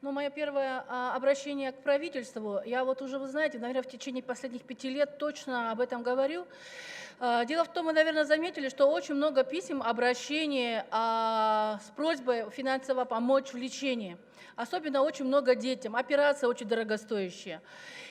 Ну, мое первое обращение к правительству, я вот уже, вы знаете, наверное, в течение последних 5 лет точно об этом говорю. Дело в том, мы, наверное, заметили, что очень много писем, обращений с просьбой финансово помочь в лечении. Особенно очень много детям, операции очень дорогостоящие.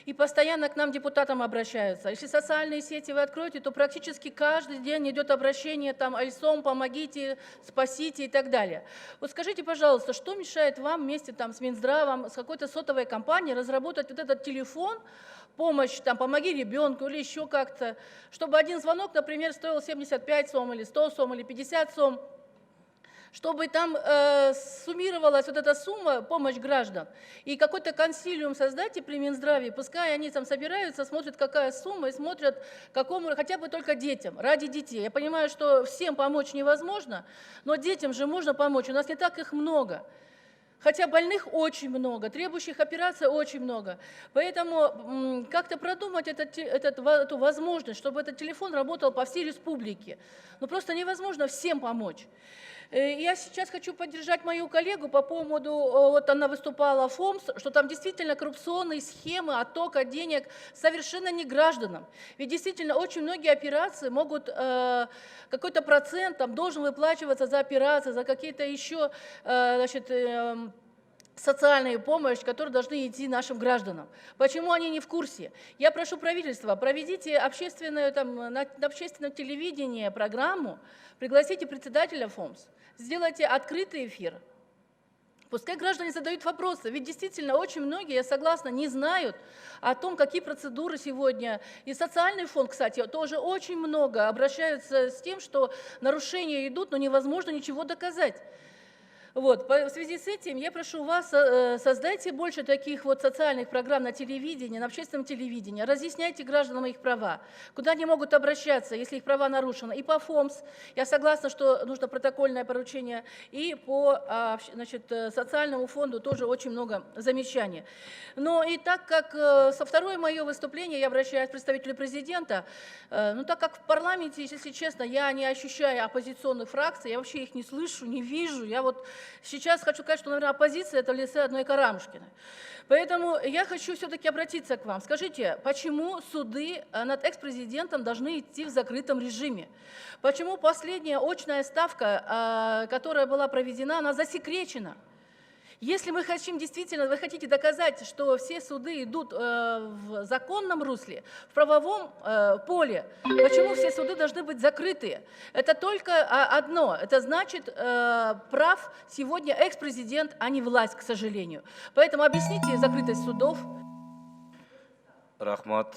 И постоянно к нам, депутатам, обращаются. Если социальные сети вы откроете, то практически каждый день идет обращение, там, Альсом, помогите, спасите и так далее. Вот скажите, пожалуйста, что мешает вам вместе там, с Минздравом, с какой-то сотовой компанией разработать вот этот телефон, помощь, там, помоги ребенку или еще как-то, чтобы один звонок, например, стоил 75 сом или 100 сом или 50 сом, чтобы там суммировалась вот эта сумма, помощь граждан, и какой-то консилиум создайте при Минздраве, пускай они там собираются, смотрят, какая сумма, и смотрят, какому, хотя бы только детям, ради детей. Я понимаю, что всем помочь невозможно, но детям же можно помочь, у нас не так их много. Хотя больных очень много, требующих операций очень много. Поэтому как-то продумать эту возможность, чтобы этот телефон работал по всей республике. Ну просто невозможно всем помочь. Я сейчас хочу поддержать мою коллегу по поводу, вот она выступала в ФОМС, что там действительно коррупционные схемы оттока денег совершенно не гражданам. Ведь действительно очень многие операции могут, какой-то процент там должен выплачиваться за операции, за какие-то еще, значит, социальную помощь, которые должны идти нашим гражданам. Почему они не в курсе? Я прошу правительства, проведите общественную, на общественном телевидении программу, пригласите председателя ФОМС, сделайте открытый эфир. Пускай граждане задают вопросы, ведь действительно очень многие, я согласна, не знают о том, какие процедуры сегодня. И социальный фонд, кстати, тоже очень много обращаются с тем, что нарушения идут, но невозможно ничего доказать. Вот, в связи с этим я прошу вас, создайте больше таких вот социальных программ на телевидении, на общественном телевидении, разъясняйте гражданам их права, куда они могут обращаться, если их права нарушены. И по ФОМС, я согласна, что нужно протокольное поручение, и по значит, социальному фонду тоже очень много замечаний. Но и так как со второе мое выступление я обращаюсь к представителю президента, ну так как в парламенте, если честно, я не ощущаю оппозиционных фракций, я вообще их не слышу, не вижу, я вот сейчас хочу сказать, что, наверное, оппозиция – это в лице одной Карамушкиной. Поэтому я хочу все-таки обратиться к вам. Скажите, почему суды над экс-президентом должны идти в закрытом режиме? Почему последняя очная ставка, которая была проведена, она засекречена? Если мы хотим действительно, вы хотите доказать, что все суды идут в законном русле, в правовом поле, почему все суды должны быть закрытые? Это только одно, это значит прав сегодня экс-президент, а не власть, к сожалению. Поэтому объясните закрытость судов. Рахмат.